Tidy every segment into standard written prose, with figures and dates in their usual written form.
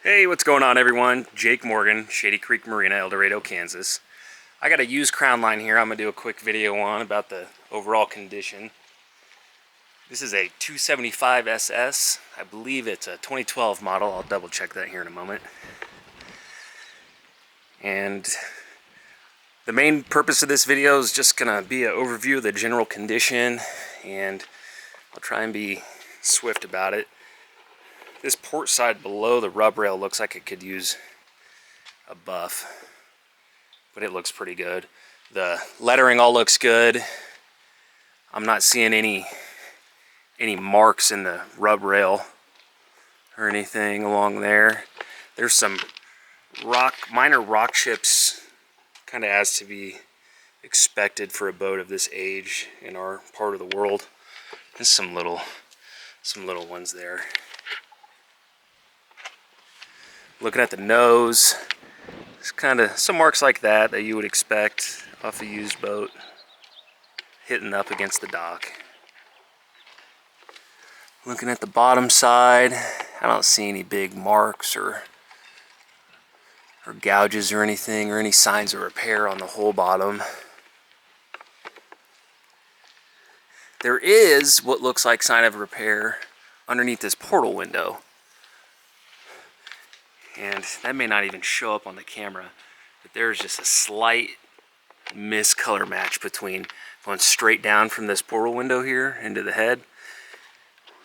Hey, what's going on everyone? Jake Morgan, Shady Creek Marina, El Dorado, Kansas. I got a used Crownline here I'm going to do a quick video on about the overall condition. This is a 275 SS. I believe it's a 2012 model. I'll double check that here in a moment. And the main purpose of this video is just going to be an overview of the general condition, and I'll try and be swift about it. This port side below the rub rail looks like it could use a buff, but it looks pretty good. The lettering all looks good. I'm not seeing any marks in the rub rail or anything along there. There's some minor rock chips, kind of as to be expected for a boat of this age in our part of the world. There's some little ones there. Looking at the nose, it's kind of some marks like that you would expect off a used boat hitting up against the dock. Looking at the bottom side, I don't see any big marks or gouges or anything, or any signs of repair on the whole bottom. There is what looks like sign of repair underneath this portal window. And that may not even show up on the camera, but there's just a slight miscolor match between going straight down from this portal window here into the head,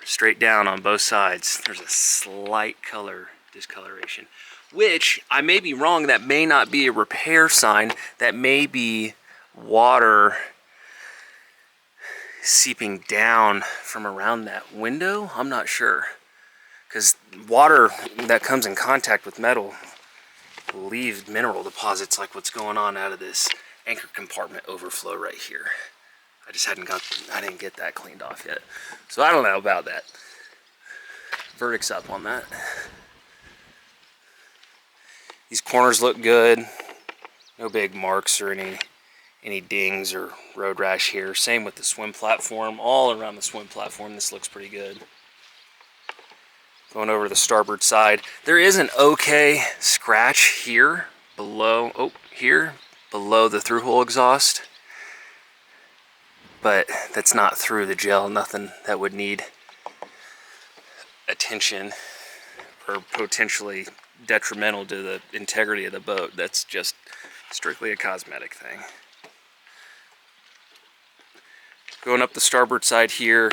straight down on both sides. There's a slight color discoloration, which I may be wrong. That may not be a repair sign. That may be water seeping down from around that window. I'm not sure, because water that comes in contact with metal will leave mineral deposits like what's going on out of this anchor compartment overflow right here. I didn't get that cleaned off yet, so I don't know about that. Verdict's up on that. These corners look good. No big marks or any dings or road rash here. Same with the swim platform. All around the swim platform, this looks pretty good. Going over to the starboard side, there is an okay scratch here below, below the through-hole exhaust, but that's not through the gel. Nothing that would need attention or potentially detrimental to the integrity of the boat. That's just strictly a cosmetic thing. Going up the starboard side here,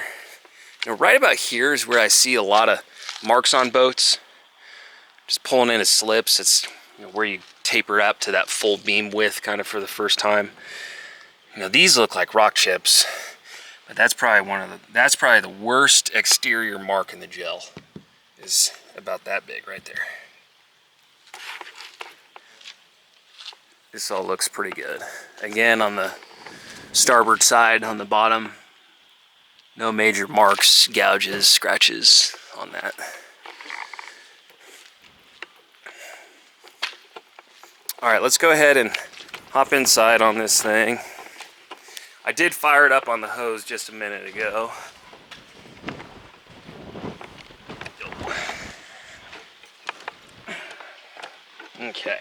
right about here is where I see a lot of marks on boats. Just pulling in a slips. It's where you taper up to that full beam width kind of for the first time. These look like rock chips, but that's probably the worst exterior mark in the gel. Is about that big right there. This all looks pretty good. Again, on the starboard side on the bottom, no major marks, gouges, scratches on that. Alright, let's go ahead and hop inside on this thing. I did fire it up on the hose just a minute ago. Okay.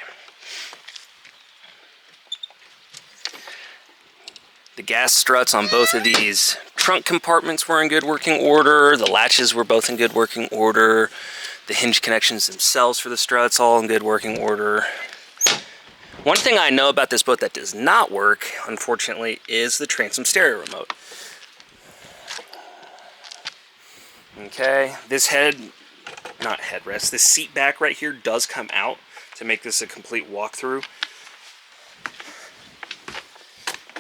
The gas struts on both of these trunk compartments were in good working order. The latches were both in good working order. The hinge connections themselves for the struts all in good working order. One thing I know about this boat that does not work, unfortunately, is the transom stereo remote. Okay, this headrest, this seat back right here does come out to make this a complete walkthrough.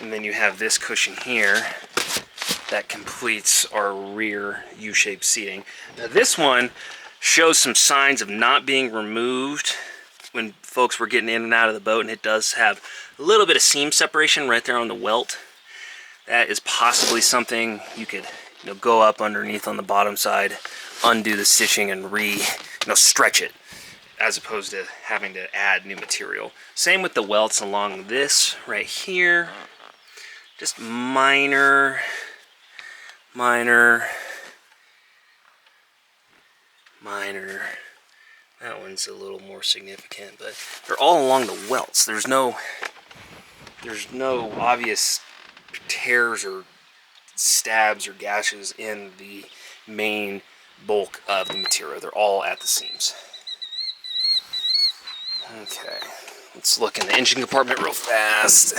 And then you have this cushion here that completes our rear U-shaped seating. Now this one shows some signs of not being removed when folks were getting in and out of the boat, and it does have a little bit of seam separation right there on the welt. That is possibly something you could go up underneath on the bottom side, undo the stitching, and stretch it, as opposed to having to add new material. Same with the welts along this right here. Just minor That one's a little more significant, but they're all along the welts. There's no obvious tears or stabs or gashes in the main bulk of the material. They're all at the seams. Okay, let's look in the engine compartment real fast.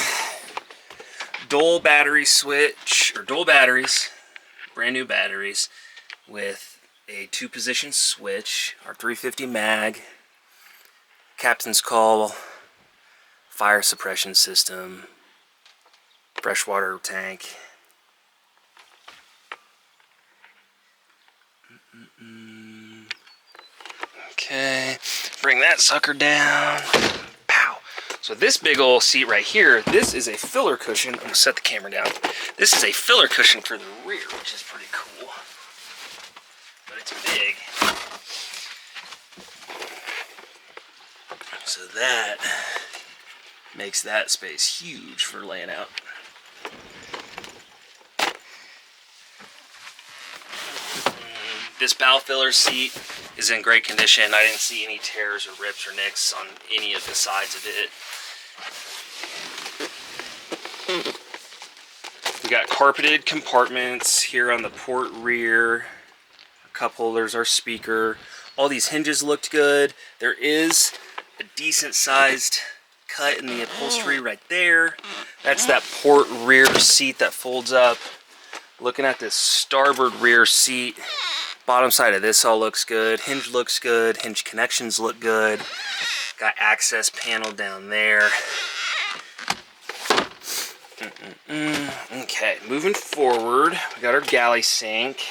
Dual battery switch, or dual batteries, brand new batteries with a 2-position switch, our 350 mag, captain's call, fire suppression system, freshwater tank. Okay, bring that sucker down. Pow. So this big old seat right here, this is a filler cushion. I'm gonna set the camera down. This is a filler cushion for the rear, which is pretty cool. But it's big. So that makes that space huge for laying out. This bow filler seat is in great condition. I didn't see any tears or rips or nicks on any of the sides of it. We got carpeted compartments here on the port rear. A cup holders, our speaker. All these hinges looked good. There is a decent sized cut in the upholstery right there. That's that port rear seat that folds up. Looking at this starboard rear seat, bottom side of this all looks good. Hinge looks good. Hinge connections look good. Got access panel down there. Okay, moving forward, we got our galley sink.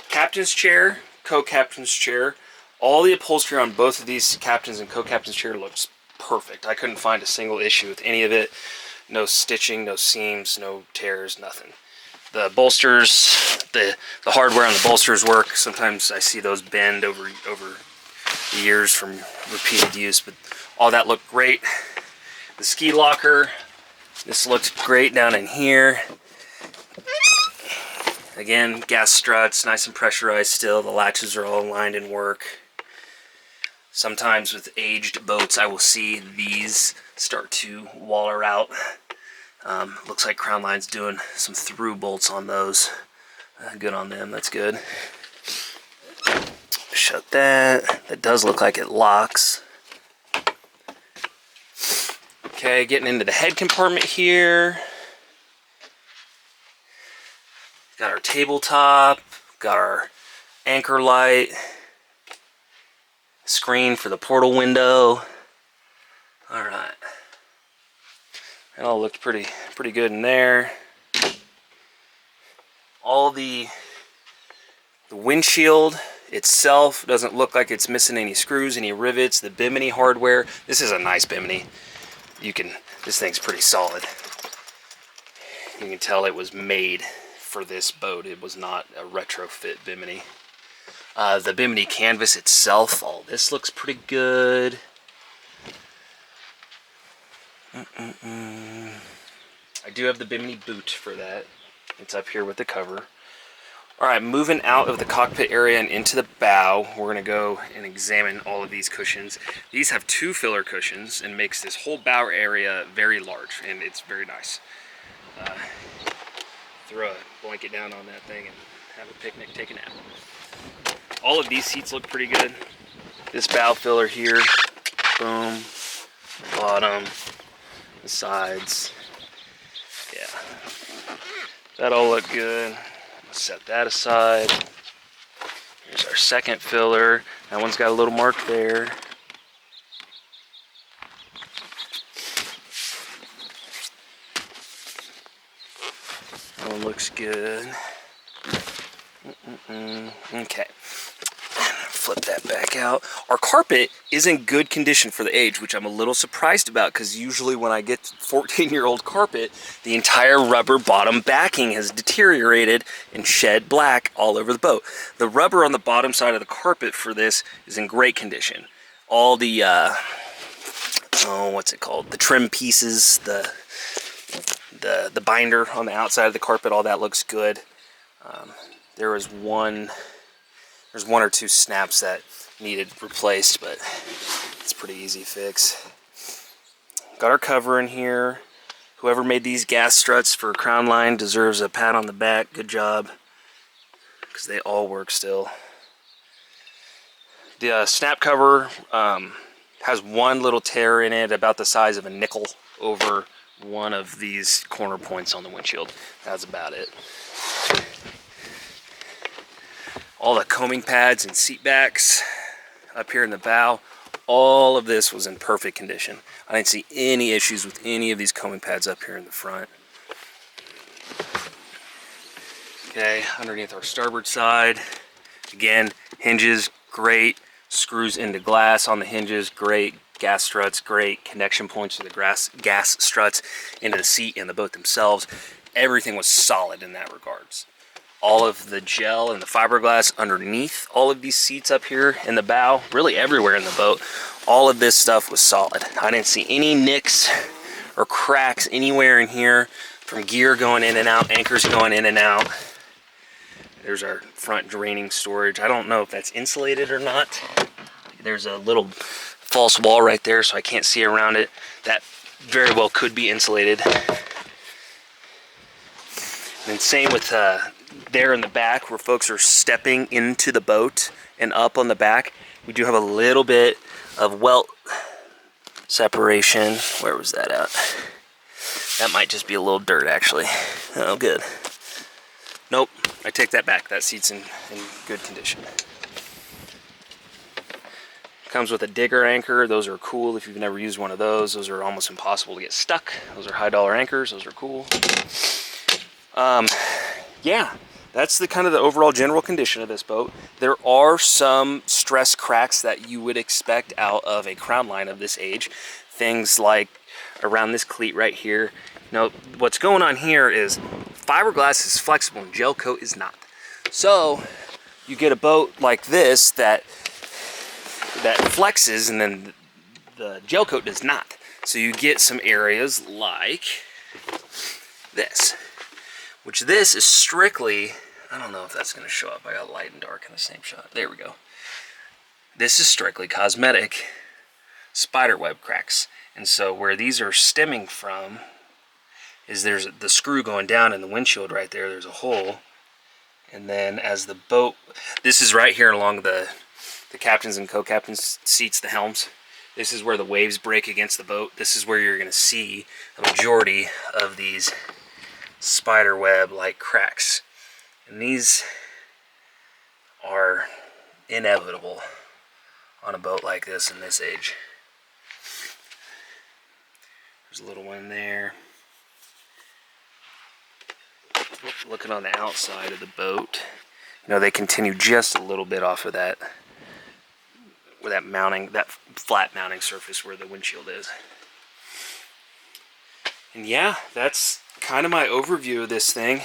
Captain's chair, co-captain's chair. All the upholstery on both of these captain's and co-captain's chair looks perfect. I couldn't find a single issue with any of it. No stitching, no seams, no tears, nothing. The bolsters, the hardware on the bolsters work. Sometimes I see those bend over the years from repeated use, but all that looked great. The ski locker, this looked great down in here. Again, gas struts, nice and pressurized still. The latches are all aligned and work. Sometimes with aged boats, I will see these start to waller out. Looks like Crownline's doing some through bolts on those. Good on them, that's good. Shut that. That does look like it locks. Okay, getting into the head compartment here. Got our tabletop, got our anchor light, screen for the portal window. All right. It all looked pretty good in there. All the windshield itself doesn't look like it's missing any screws, any rivets. The bimini hardware. This is a nice bimini. This thing's pretty solid. You can tell it was made for this boat. It was not a retrofit bimini. The bimini canvas itself, all this looks pretty good. I do have the bimini boot for that. It's up here with the cover. Alright, moving out of the cockpit area and into the bow, we're going to go and examine all of these cushions. These have 2 filler cushions and makes this whole bow area very large, and it's very nice. Throw a blanket down on that thing and have a picnic, take a nap. All of these seats look pretty good. This bow filler here, boom, bottom, the sides, yeah, that all look good. Set that aside. Here's our second filler. That one's got a little mark there. That one looks good. Okay. Flip that back out. Our carpet is in good condition for the age, which I'm a little surprised about, because usually when I get 14-year-old carpet, the entire rubber bottom backing has deteriorated and shed black all over the boat. The rubber on the bottom side of the carpet for this is in great condition. All the, what's it called? The trim pieces, the binder on the outside of the carpet, all that looks good. There was one There's one or two snaps that needed replaced, but it's a pretty easy fix. Got our cover in here. Whoever made these gas struts for Crownline deserves a pat on the back. Good job, because they all work still. The snap cover has one little tear in it about the size of a nickel over one of these corner points on the windshield. That's about it. All the combing pads and seat backs up here in the bow, all of this was in perfect condition. I didn't see any issues with any of these combing pads up here in the front. Okay, underneath our starboard side, again, hinges, great. Screws into glass on the hinges, great. Gas struts, great. Connection points to the gas struts into the seat and the boat themselves. Everything was solid in that regards. All of the gel and the fiberglass underneath all of these seats up here in the bow, really everywhere in the boat, all of this stuff was solid. I didn't see any nicks or cracks anywhere in here from gear going in and out, anchors going in and out. There's our front draining storage. I don't know if that's insulated or not. There's a little false wall right there, so I can't see around it. That very well could be insulated. And same with there in the back where folks are stepping into the boat and up on the back. We do have a little bit of welt separation. Where was that at? That might just be a little dirt actually. Oh, good. Nope, I take that back. That seat's in good condition. Comes with a digger anchor. Those are cool if you've never used one of those. Those are almost impossible to get stuck. Those are high dollar anchors. Those are cool. Yeah, that's the kind of the overall general condition of this boat. There are some stress cracks that you would expect out of a Crownline of this age. Things like around this cleat right here. Now, what's going on here is fiberglass is flexible and gel coat is not. So you get a boat like this that flexes and then the gel coat does not. So you get some areas like this, which this is strictly, I don't know if that's going to show up. I got light and dark in the same shot. There we go. This is strictly cosmetic spider web cracks. And so where these are stemming from is there's the screw going down in the windshield right there. There's a hole. And then as the boat, this is right here along the captain's and co-captain's seats, the helms. This is where the waves break against the boat. This is where you're going to see a majority of these spider web like cracks. And these are inevitable on a boat like this in this age. There's a little one there. Looking on the outside of the boat, you know, they continue just a little bit off of that, where that mounting, that flat mounting surface where the windshield is. And yeah, that's kind of my overview of this thing.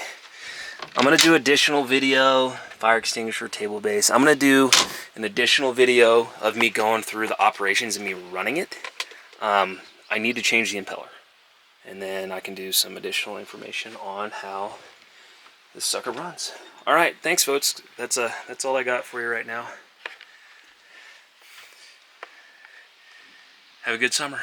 I'm going to do additional video, fire extinguisher, table base. I'm going to do an additional video of me going through the operations and me running it. I need to change the impeller. And then I can do some additional information on how this sucker runs. All right, thanks, folks. That's all I got for you right now. Have a good summer.